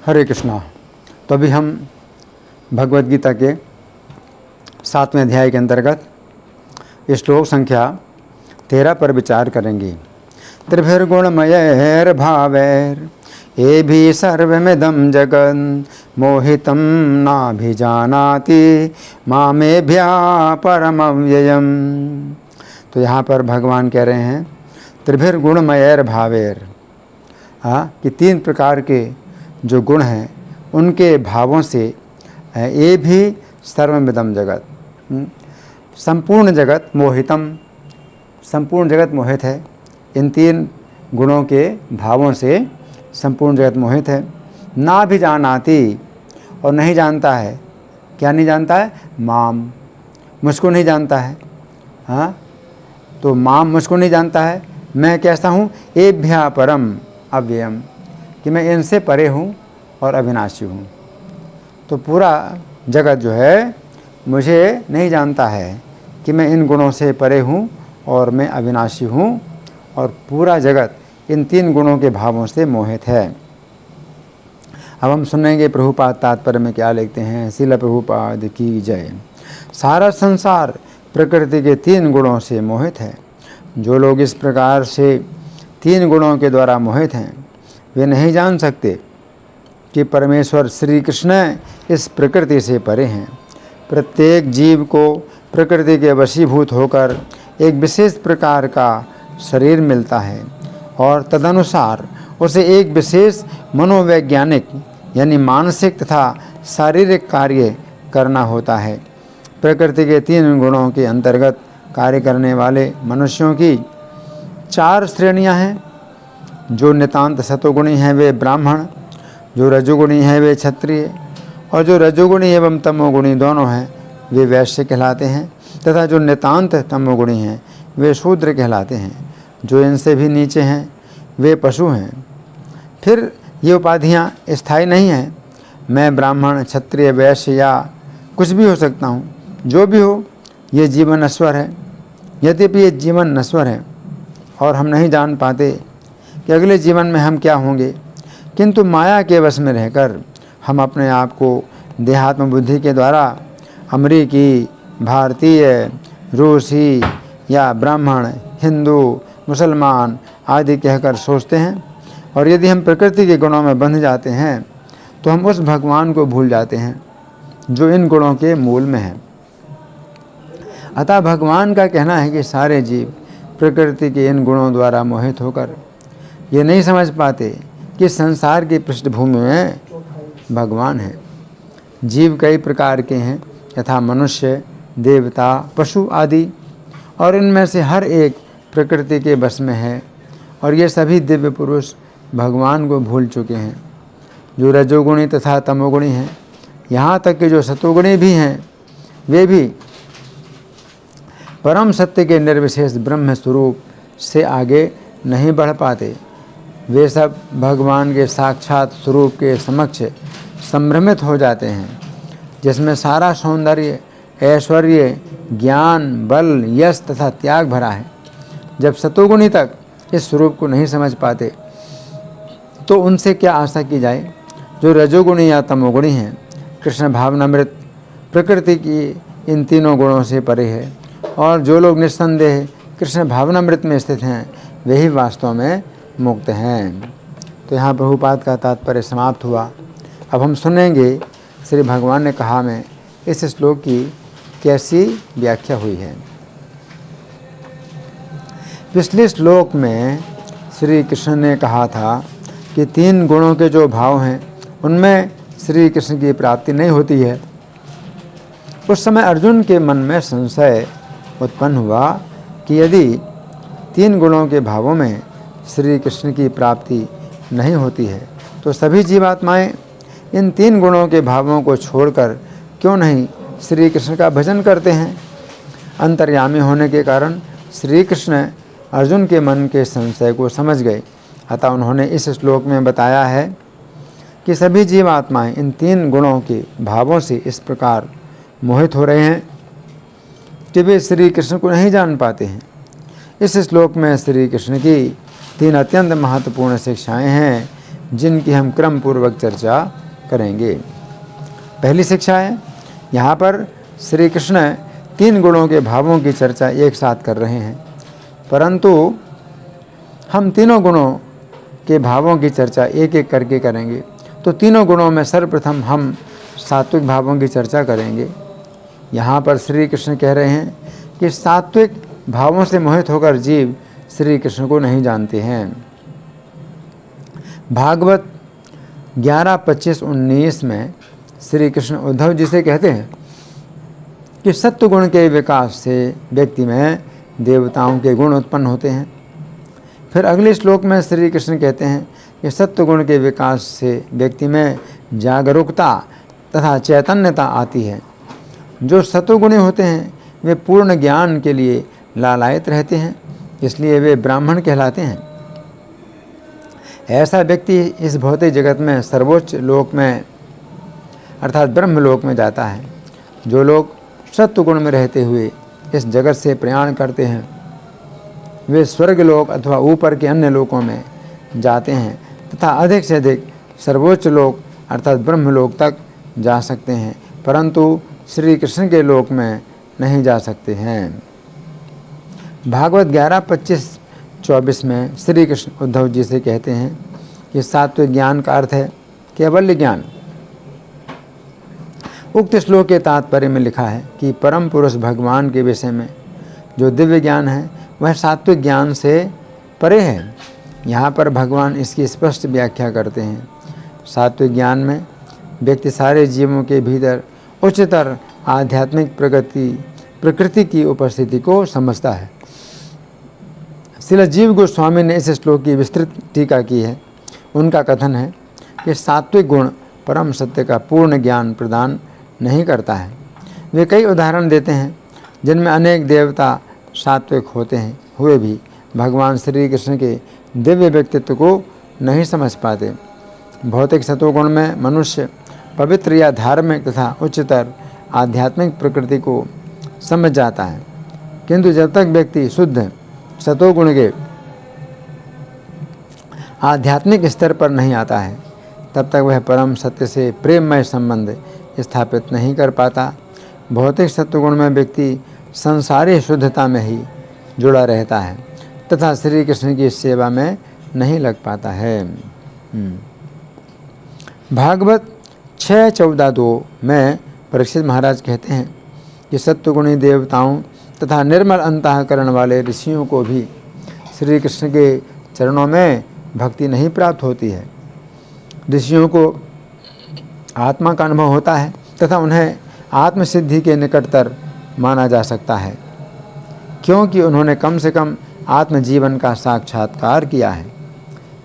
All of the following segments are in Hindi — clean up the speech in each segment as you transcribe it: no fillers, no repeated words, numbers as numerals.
हरे कृष्णा। तो अभी हम भगवद गीता के 7वें अध्याय के अंतर्गत श्लोक संख्या 13 पर विचार करेंगे। त्रिभिर्गुणमयैर्भावैर् एभिः सर्वमिदं जगन् मोहितं नाभिजानाति मामेभ्यः परमव्ययम्। तो यहाँ पर भगवान कह रहे हैं त्रिभिर्गुणमयैर्भावैर्, कि 3 प्रकार के जो गुण हैं उनके भावों से ये भी सर्वमिदं जगत, संपूर्ण जगत मोहितम, संपूर्ण जगत मोहित है। इन 3 गुणों के भावों से संपूर्ण जगत मोहित है। ना भी जानाति, और नहीं जानता है। क्या नहीं जानता है? माम, मुझको नहीं जानता है। हाँ, तो माम मुझको नहीं जानता है। मैं कैसा हूँ? एभ्या परम अव्ययम, कि मैं इनसे परे हूँ और अविनाशी हूँ। तो पूरा जगत जो है मुझे नहीं जानता है कि मैं इन गुणों से परे हूँ और मैं अविनाशी हूँ, और पूरा जगत इन 3 गुणों के भावों से मोहित है। अब हम सुनेंगे प्रभुपाद तात्पर्य में क्या लिखते हैं। श्रील प्रभुपाद की जय। सारा संसार प्रकृति के 3 गुणों से मोहित है। जो लोग इस प्रकार से 3 गुणों के द्वारा मोहित हैं वे नहीं जान सकते कि परमेश्वर श्री कृष्ण इस प्रकृति से परे हैं। प्रत्येक जीव को प्रकृति के वशीभूत होकर एक विशेष प्रकार का शरीर मिलता है और तदनुसार उसे एक विशेष मनोवैज्ञानिक यानी मानसिक तथा शारीरिक कार्य करना होता है। प्रकृति के 3 गुणों के अंतर्गत कार्य करने वाले मनुष्यों की 4 श्रेणियां हैं। जो नितांत सतोगुणी हैं वे ब्राह्मण, जो रजोगुणी हैं वे क्षत्रिय, और जो रजोगुणी एवं तमोगुणी दोनों हैं वे वैश्य कहलाते हैं, तथा जो नितांत तमोगुणी हैं वे शूद्र कहलाते हैं। जो इनसे भी नीचे हैं वे पशु हैं। फिर ये उपाधियाँ स्थायी नहीं हैं। मैं ब्राह्मण, क्षत्रिय, वैश्य या कुछ भी हो सकता हूँ। जो भी हो, ये जीवन नश्वर है। यद्यपि ये जीवन नश्वर है और हम नहीं जान पाते कि अगले जीवन में हम क्या होंगे, किंतु माया के वश में रहकर हम अपने आप को देहात्म बुद्धि के द्वारा अमरीकी, भारतीय, रूसी या ब्राह्मण, हिंदू, मुसलमान आदि कहकर सोचते हैं। और यदि हम प्रकृति के गुणों में बंध जाते हैं तो हम उस भगवान को भूल जाते हैं जो इन गुणों के मूल में है। अतः भगवान का कहना है कि सारे जीव प्रकृति के इन गुणों द्वारा मोहित होकर ये नहीं समझ पाते कि संसार की पृष्ठभूमि में भगवान है। जीव कई प्रकार के हैं, यथा मनुष्य, देवता, पशु आदि, और इनमें से हर एक प्रकृति के बस में है। और ये सभी दिव्य पुरुष भगवान को भूल चुके हैं। जो रजोगुणी तथा तमोगुणी हैं, यहाँ तक कि जो सतोगुणी भी हैं, वे भी परम सत्य के निर्विशेष ब्रह्म स्वरूप से आगे नहीं बढ़ पाते। वे सब भगवान के साक्षात स्वरूप के समक्ष संभ्रमित हो जाते हैं, जिसमें सारा सौंदर्य, ऐश्वर्य, ज्ञान, बल, यश तथा त्याग भरा है। जब सतोगुणी तक इस स्वरूप को नहीं समझ पाते तो उनसे क्या आशा की जाए जो रजोगुणी या तमोगुणी हैं। कृष्ण भावनामृत प्रकृति की इन 3 गुणों से परे है, और जो लोग निस्संदेह कृष्ण भावनामृत में स्थित हैं वे ही वास्तव में मुक्त हैं। तो यहाँ प्रभुपाद का तात्पर्य समाप्त हुआ। अब हम सुनेंगे श्री भगवान ने कहा में इस श्लोक की कैसी व्याख्या हुई है। पिछले श्लोक में श्री कृष्ण ने कहा था कि 3 गुणों के जो भाव हैं उनमें श्री कृष्ण की प्राप्ति नहीं होती है। उस समय अर्जुन के मन में संशय उत्पन्न हुआ कि यदि 3 गुणों के भावों में श्री कृष्ण की प्राप्ति नहीं होती है तो सभी जीवात्माएं इन 3 गुणों के भावों को छोड़कर क्यों नहीं श्री कृष्ण का भजन करते हैं। अंतर्यामी होने के कारण श्री कृष्ण अर्जुन के मन के संशय को समझ गए। अतः उन्होंने इस श्लोक में बताया है कि सभी जीवात्माएं इन 3 गुणों के भावों से इस प्रकार मोहित हो रहे हैं कि वे श्री कृष्ण को नहीं जान पाते हैं। इस श्लोक में श्री कृष्ण की 3 अत्यंत महत्वपूर्ण शिक्षाएं हैं। जिनकी हम क्रम पूर्वक चर्चा करेंगे। पहली शिक्षा है, यहाँ पर श्री कृष्ण 3 गुणों के भावों की चर्चा एक साथ कर रहे हैं, परंतु हम तीनों गुणों के भावों की चर्चा एक एक करके करेंगे। तो तीनों गुणों में सर्वप्रथम हम सात्विक भावों की चर्चा करेंगे। यहाँ पर श्री कृष्ण कह रहे हैं कि सात्विक भावों से मोहित होकर जीव श्री कृष्ण को नहीं जानते हैं। भागवत 11:25-19 में श्री कृष्ण उद्धव जी से कहते हैं कि सत्व गुण के विकास से व्यक्ति में देवताओं के गुण उत्पन्न होते हैं। फिर अगले श्लोक में श्री कृष्ण कहते हैं कि सत्व गुण के विकास से व्यक्ति में जागरूकता तथा चैतन्यता आती है। जो सत्वगुणी होते हैं वे पूर्ण ज्ञान के लिए लालायित रहते हैं, इसलिए वे ब्राह्मण कहलाते हैं। ऐसा व्यक्ति इस भौतिक जगत में सर्वोच्च लोक में अर्थात ब्रह्मलोक में जाता है। जो लोग सत्वगुण में रहते हुए इस जगत से प्रयाण करते हैं वे स्वर्गलोक अथवा ऊपर के अन्य लोकों में जाते हैं तथा अधिक से अधिक सर्वोच्च लोक अर्थात ब्रह्मलोक तक जा सकते हैं, परंतु श्री कृष्ण के लोक में नहीं जा सकते हैं। भागवत 11:25-24 में श्री कृष्ण उद्धव जी से कहते हैं कि सात्विक ज्ञान का अर्थ है कैवल्य ज्ञान। उक्त श्लोक के तात्पर्य में लिखा है कि परम पुरुष भगवान के विषय में जो दिव्य ज्ञान है वह सात्विक ज्ञान से परे है। यहाँ पर भगवान इसकी स्पष्ट व्याख्या करते हैं। सात्विक ज्ञान में व्यक्ति सारे जीवों के भीतर उच्चतर आध्यात्मिक प्रकृति की उपस्थिति को समझता है। श्रील जीव गोस्वामी ने इस श्लोक की विस्तृत टीका की है। उनका कथन है कि सात्विक गुण परम सत्य का पूर्ण ज्ञान प्रदान नहीं करता है। वे कई उदाहरण देते हैं जिनमें अनेक देवता सात्विक होते हैं हुए भी भगवान श्री कृष्ण के दिव्य व्यक्तित्व को नहीं समझ पाते। भौतिक सत्वगुण में मनुष्य पवित्र या धार्मिक तथा उच्चतर आध्यात्मिक प्रकृति को समझ जाता है, किंतु जब तक व्यक्ति शुद्ध सत्वगुण के आध्यात्मिक स्तर पर नहीं आता है तब तक वह परम सत्य से प्रेममय संबंध स्थापित नहीं कर पाता। भौतिक सत्वगुण में व्यक्ति संसारी शुद्धता में ही जुड़ा रहता है तथा श्री कृष्ण की सेवा में नहीं लग पाता है। भागवत 6:14-2 में परीक्षित महाराज कहते हैं कि सत्वगुणी देवताओं तथा निर्मल अंतःकरण वाले ऋषियों को भी श्री कृष्ण के चरणों में भक्ति नहीं प्राप्त होती है। ऋषियों को आत्मा का अनुभव होता है तथा उन्हें आत्मसिद्धि के निकटतर माना जा सकता है, क्योंकि उन्होंने कम से कम आत्मजीवन का साक्षात्कार किया है।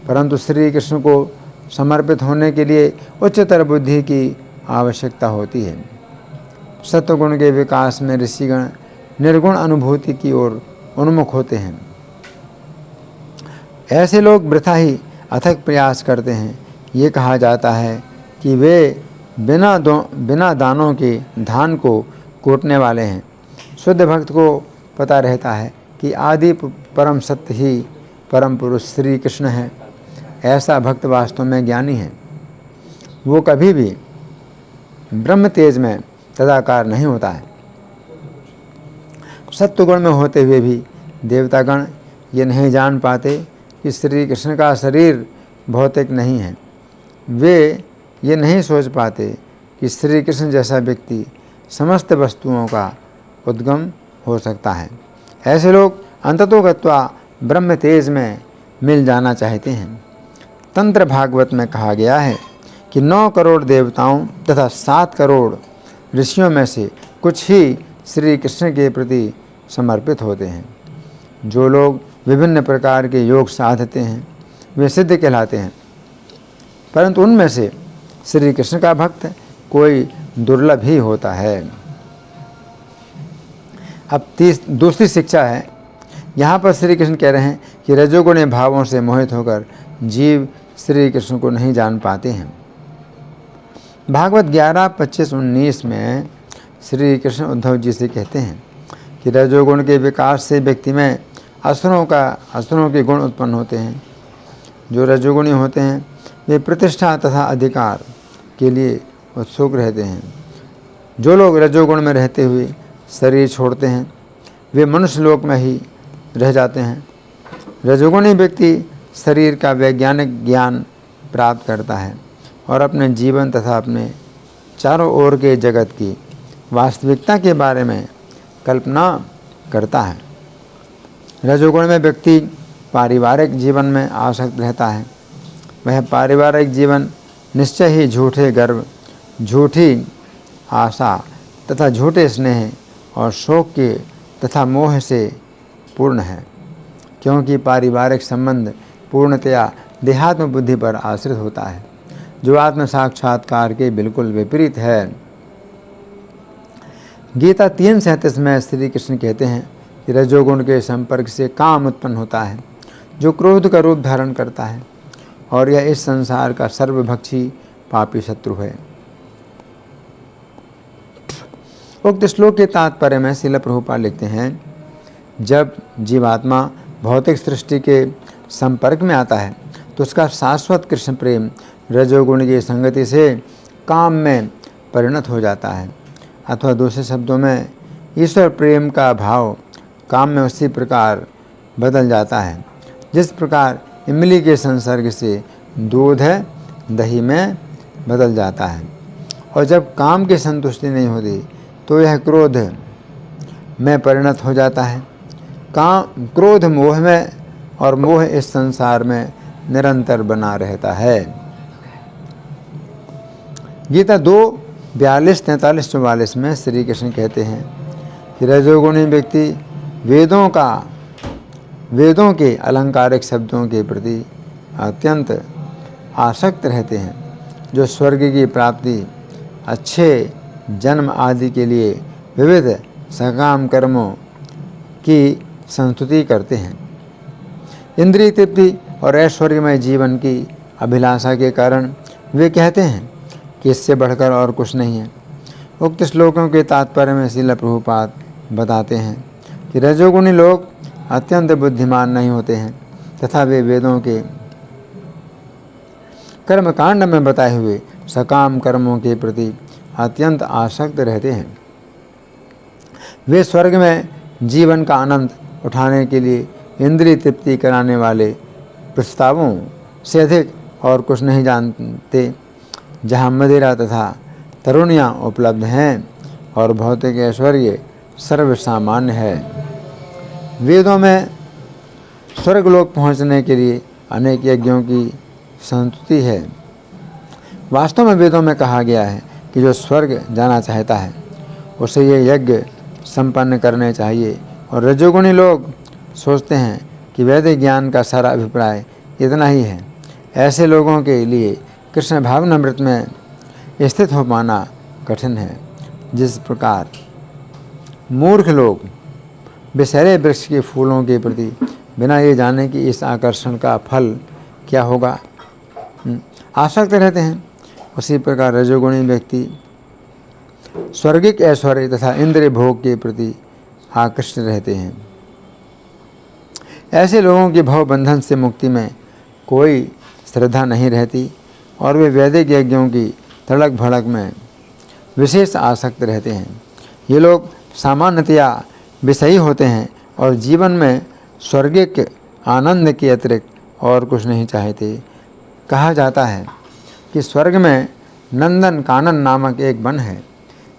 परंतु श्री कृष्ण को समर्पित होने के लिए उच्चतर बुद्धि की आवश्यकता होती है। सत्वगुण के विकास में ऋषिगण निर्गुण अनुभूति की ओर उन्मुख होते हैं। ऐसे लोग वृथा ही अथक प्रयास करते हैं। ये कहा जाता है कि वे बिना दानों के धान को कूटने वाले हैं। शुद्ध भक्त को पता रहता है कि आदि परम सत्य ही परम पुरुष श्री कृष्ण है। ऐसा भक्त वास्तव में ज्ञानी है। वो कभी भी ब्रह्म तेज में तदाकार नहीं होता है। सत्वगुण में होते हुए भी देवतागण ये नहीं जान पाते कि श्री कृष्ण का शरीर भौतिक नहीं है। वे ये नहीं सोच पाते कि श्री कृष्ण जैसा व्यक्ति समस्त वस्तुओं का उद्गम हो सकता है। ऐसे लोग अंततोगत्वा ब्रह्म तेज में मिल जाना चाहते हैं। तंत्र भागवत में कहा गया है कि 9 करोड़ देवताओं तथा 7 करोड़ ऋषियों में से कुछ ही श्री कृष्ण के प्रति समर्पित होते हैं। जो लोग विभिन्न प्रकार के योग साधते हैं वे सिद्ध कहलाते हैं, परंतु उनमें से श्री कृष्ण का भक्त कोई दुर्लभ ही होता है। अब दूसरी शिक्षा है। यहाँ पर श्री कृष्ण कह रहे हैं कि रजोगुणी भावों से मोहित होकर जीव श्री कृष्ण को नहीं जान पाते हैं। भागवत 11:25-19 में श्री कृष्ण उद्धव जी से कहते हैं कि रजोगुण के विकास से व्यक्ति में असुरों के गुण उत्पन्न होते हैं। जो रजोगुणी होते हैं वे प्रतिष्ठा तथा अधिकार के लिए उत्सुक रहते हैं। जो लोग रजोगुण में रहते हुए शरीर छोड़ते हैं वे मनुष्य लोक में ही रह जाते हैं। रजोगुणी व्यक्ति शरीर का वैज्ञानिक ज्ञान प्राप्त करता है और अपने जीवन तथा अपने चारों ओर के जगत की वास्तविकता के बारे में कल्पना करता है। रजोगुण में व्यक्ति पारिवारिक जीवन में आसक्त रहता है। वह पारिवारिक जीवन निश्चय ही झूठे गर्व, झूठी आशा तथा झूठे स्नेह और शोक के तथा मोह से पूर्ण है, क्योंकि पारिवारिक संबंध पूर्णतया देहात्म बुद्धि पर आश्रित होता है, जो आत्म साक्षात्कार के बिल्कुल विपरीत है। गीता 3:37 में श्री कृष्ण कहते हैं कि रजोगुण के संपर्क से काम उत्पन्न होता है, जो क्रोध का रूप धारण करता है, और यह इस संसार का सर्वभक्षी पापी शत्रु है। उक्त श्लोक के तात्पर्य में श्रील प्रभुपाद लिखते हैं, जब जीवात्मा भौतिक सृष्टि के संपर्क में आता है तो उसका शाश्वत कृष्ण प्रेम रजोगुण की संगति से काम में परिणत हो जाता है, अथवा दूसरे शब्दों में ईश्वर प्रेम का भाव काम में उसी प्रकार बदल जाता है जिस प्रकार इमली के संसर्ग से दूध दही में बदल जाता है। और जब काम की संतुष्टि नहीं होती तो यह क्रोध में परिणत हो जाता है। क्रोध मोह में और मोह इस संसार में निरंतर बना रहता है। गीता 2:42-43-44 में श्री कृष्ण कहते हैं कि रजोगुणी व्यक्ति वेदों के अलंकारिक शब्दों के प्रति अत्यंत आसक्त रहते हैं, जो स्वर्ग की प्राप्ति, अच्छे जन्म आदि के लिए विविध सकाम कर्मों की संस्तुति करते हैं। इंद्रिय तृप्ति और ऐश्वर्यमय जीवन की अभिलाषा के कारण वे कहते हैं कि इससे बढ़कर और कुछ नहीं है। उक्त श्लोकों के तात्पर्य में श्रील प्रभुपाद बताते हैं कि रजोगुणी लोग अत्यंत बुद्धिमान नहीं होते हैं तथा वे वेदों के कर्मकांड में बताए हुए सकाम कर्मों के प्रति अत्यंत आसक्त रहते हैं। वे स्वर्ग में जीवन का आनंद उठाने के लिए इंद्रिय तृप्ति कराने वाले प्रस्तावों से अधिक और कुछ नहीं जानते, जहाँ मदिरा तथा तरुणियाँ उपलब्ध हैं और भौतिक ऐश्वर्य सर्वसामान्य है। वेदों में स्वर्गलोक पहुँचने के लिए अनेक यज्ञों की संस्तुति है। वास्तव में वेदों में कहा गया है कि जो स्वर्ग जाना चाहता है उसे ये यज्ञ संपन्न करने चाहिए, और रजोगुणी लोग सोचते हैं कि वैदिक ज्ञान का सारा अभिप्राय इतना ही है। ऐसे लोगों के लिए कृष्ण भावनामृत में स्थित हो पाना कठिन है। जिस प्रकार मूर्ख लोग विषैले वृक्ष के फूलों के प्रति बिना ये जाने कि इस आकर्षण का फल क्या होगा आसक्त रहते हैं, उसी प्रकार रजोगुणी व्यक्ति स्वर्गिक ऐश्वर्य तथा इंद्रिय भोग के प्रति आकृष्ट रहते हैं। ऐसे लोगों की भवबंधन से मुक्ति में कोई श्रद्धा नहीं रहती और वे वैदिक यज्ञों की तड़क भड़क में विशेष आसक्त रहते हैं। ये लोग सामान्यतया विषयी होते हैं और जीवन में स्वर्गिक आनंद के अतिरिक्त और कुछ नहीं चाहते। कहा जाता है कि स्वर्ग में नंदन कानन नामक एक वन है,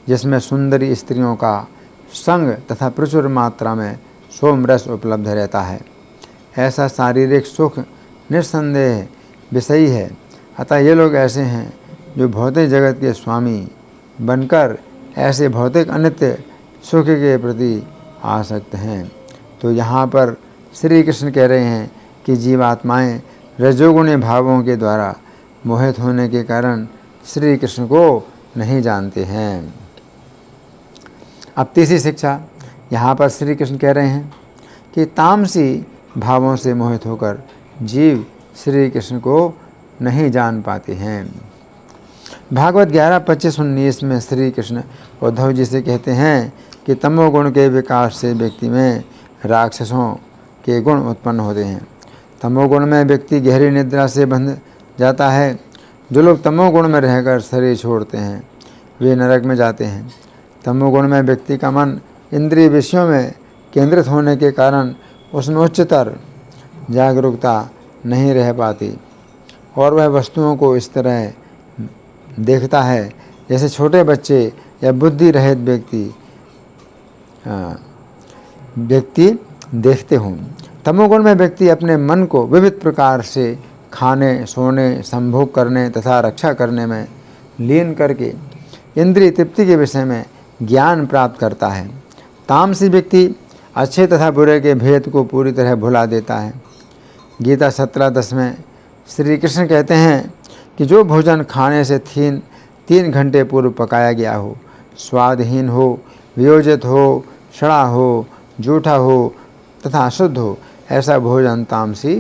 जिसमें सुंदरी स्त्रियों का संग तथा प्रचुर मात्रा में सोमरस उपलब्ध रहता है। ऐसा शारीरिक सुख निस्संदेह विषयी है, अतः ये लोग ऐसे हैं जो भौतिक जगत के स्वामी बनकर ऐसे भौतिक अनित्य सुख के प्रति आसक्त हैं। तो यहाँ पर श्री कृष्ण कह रहे हैं कि जीवात्माएं रजोगुणी भावों के द्वारा मोहित होने के कारण श्री कृष्ण को नहीं जानते हैं। अब तीसरी शिक्षा यहाँ पर श्री कृष्ण कह रहे हैं कि तामसी भावों से मोहित होकर जीव श्री कृष्ण को नहीं जान पाते हैं। भागवत 11:25-19 में श्री कृष्ण उद्धव जी से कहते हैं कि तमोगुण के विकास से व्यक्ति में राक्षसों के गुण उत्पन्न होते हैं। तमोगुण में व्यक्ति गहरी निद्रा से जाता है। जो लोग तमोगुण में रहकर शरीर छोड़ते हैं वे नरक में जाते हैं। तमोगुण में व्यक्ति का मन इंद्रिय विषयों में केंद्रित होने के कारण उसमें उच्चतर जागरूकता नहीं रह पाती और वह वस्तुओं को इस तरह देखता है जैसे छोटे बच्चे या बुद्धि रहित व्यक्ति देखते हों। तमोगुण में व्यक्ति अपने मन को विविध प्रकार से खाने, सोने, संभोग करने तथा रक्षा करने में लीन करके इंद्रिय तृप्ति के विषय में ज्ञान प्राप्त करता है। तामसी व्यक्ति अच्छे तथा बुरे के भेद को पूरी तरह भुला देता है। गीता 17:10 में श्री कृष्ण कहते हैं कि जो भोजन खाने से 3 घंटे पूर्व पकाया गया हो, स्वादहीन हो, वियोजित हो, सड़ा हो, जूठा हो तथा अशुद्ध हो, ऐसा भोजन तामसी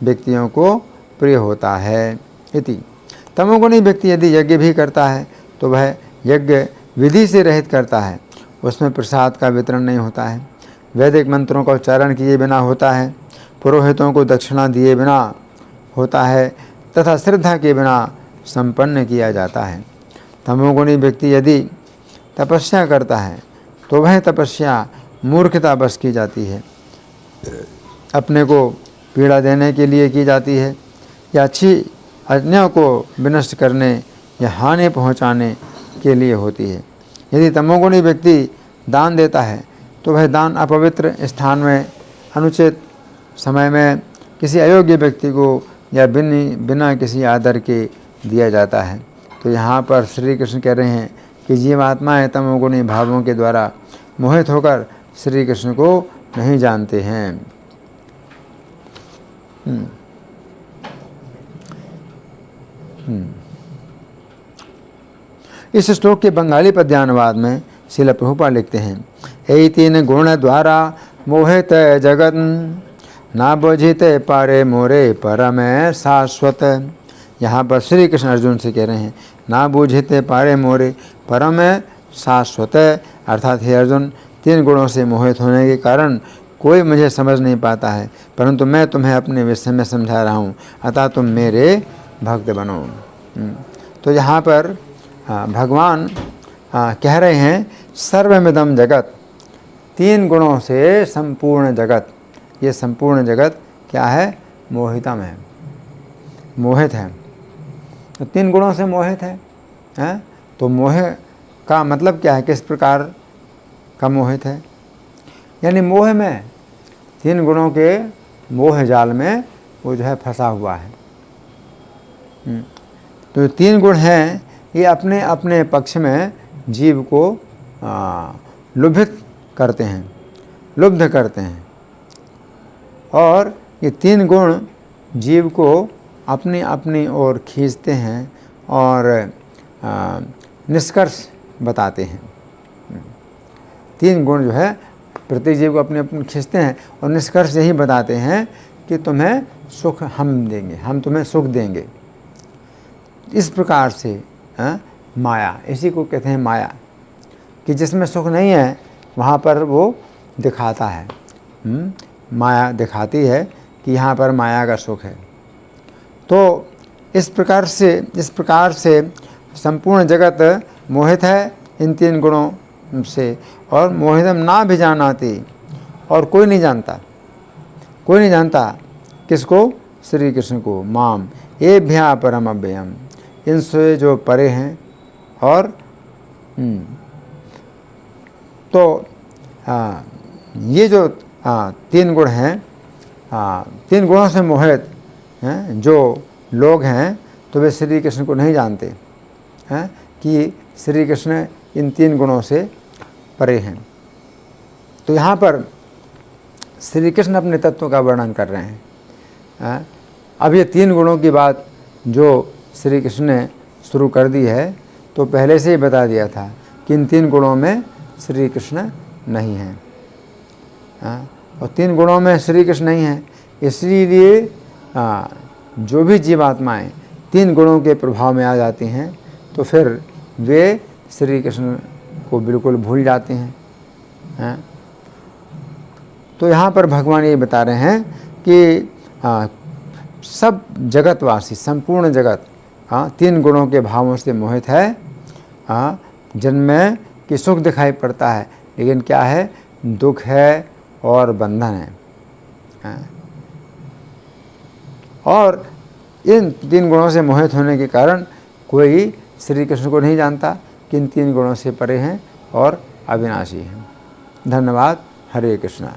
व्यक्तियों को प्रिय होता है। इति तमोगुणी व्यक्ति यदि यज्ञ भी करता है तो वह यज्ञ विधि से रहित करता है, उसमें प्रसाद का वितरण नहीं होता है, वैदिक मंत्रों का उच्चारण किए बिना होता है, पुरोहितों को दक्षिणा दिए बिना होता है तथा श्रद्धा के बिना संपन्न किया जाता है। तमोगुणी व्यक्ति यदि तपस्या करता है तो वह तपस्या मूर्खता बस की जाती है, अपने को पीड़ा देने के लिए की जाती है या अन्यों को विनष्ट करने या हानि पहुंचाने के लिए होती है। यदि तमोगुणी व्यक्ति दान देता है तो वह दान अपवित्र स्थान में, अनुचित समय में, किसी अयोग्य व्यक्ति को या बिना किसी आदर के दिया जाता है। तो यहाँ पर श्री कृष्ण कह रहे हैं कि जीवात्माएं तमोगुणी भावों के द्वारा मोहित होकर श्री कृष्ण को नहीं जानते हैं। इस श्लोक के बंगाली पद्यानुवाद में श्रील प्रभुपाद लिखते हैं, एतीन गुण द्वारा मोहित जगत ना बुझिते पारे मोरे परम शाश्वत। यहाँ पर श्री कृष्ण अर्जुन से कह रहे हैं, ना बुझिते पारे मोरे परम शाश्वत, अर्थात हे अर्जुन, 3 गुणों से मोहित होने के कारण कोई मुझे समझ नहीं पाता है, परंतु मैं तुम्हें अपने विषय में समझा रहा हूँ, अतः तुम मेरे भक्त बनो। तो यहाँ पर भगवान कह रहे हैं सर्वमिदं जगत, 3 गुणों से संपूर्ण जगत, ये संपूर्ण जगत क्या है? मोहितम है, मोहित है। तो 3 गुणों से मोहित है? तो मोह का मतलब क्या है? किस प्रकार का मोहित है? यानी मोह में, 3 गुणों के मोह जाल में वो जो है फंसा हुआ है। तो 3 गुण हैं, ये अपने अपने पक्ष में जीव को लुभित करते हैं, लुब्ध करते हैं, और ये 3 गुण जीव को अपनी अपनी ओर खींचते हैं और निष्कर्ष बताते हैं। 3 गुण जो है प्रत्येक जीव को अपने अपने खींचते हैं और निष्कर्ष यही बताते हैं कि तुम्हें सुख हम देंगे, हम तुम्हें सुख देंगे। इस प्रकार से माया, इसी को कहते हैं माया, कि जिसमें सुख नहीं है वहाँ पर वो दिखाता है। माया दिखाती है कि यहाँ पर माया का सुख है। तो इस प्रकार से संपूर्ण जगत मोहित है इन 3 गुणों से, और मोहितम ना भी जानाति, और कोई नहीं जानता किसको? श्री कृष्ण को। माम एभ्या परम अव्ययम, इनसे जो परे हैं। और तो ये जो 3 गुण हैं, 3 गुणों से मोहित हैं जो लोग हैं, तो वे श्री कृष्ण को नहीं जानते हैं कि श्री कृष्ण इन 3 गुणों से परे हैं। तो यहाँ पर श्री कृष्ण अपने तत्व का वर्णन कर रहे हैं। अब ये 3 गुणों की बात जो श्री कृष्ण ने शुरू कर दी है, तो पहले से ही बता दिया था कि इन 3 गुणों में श्री कृष्ण नहीं हैं। और 3 गुणों में श्री कृष्ण नहीं हैं, इसलिए जो भी जीवात्माएं 3 गुणों के प्रभाव में आ जाती हैं, तो फिर वे श्री कृष्ण को बिल्कुल भूल जाते हैं। तो यहाँ पर भगवान ये बता रहे हैं कि सब जगतवासी, संपूर्ण जगत तीन गुणों के भावों से मोहित है। जिनमें कि सुख दिखाई पड़ता है, लेकिन क्या है, दुख है और बंधन है। और इन तीन गुणों से मोहित होने के कारण कोई श्री कृष्ण को नहीं जानता कि इन तीन गुणों से परे हैं और अविनाशी हैं। धन्यवाद। हरे कृष्णा।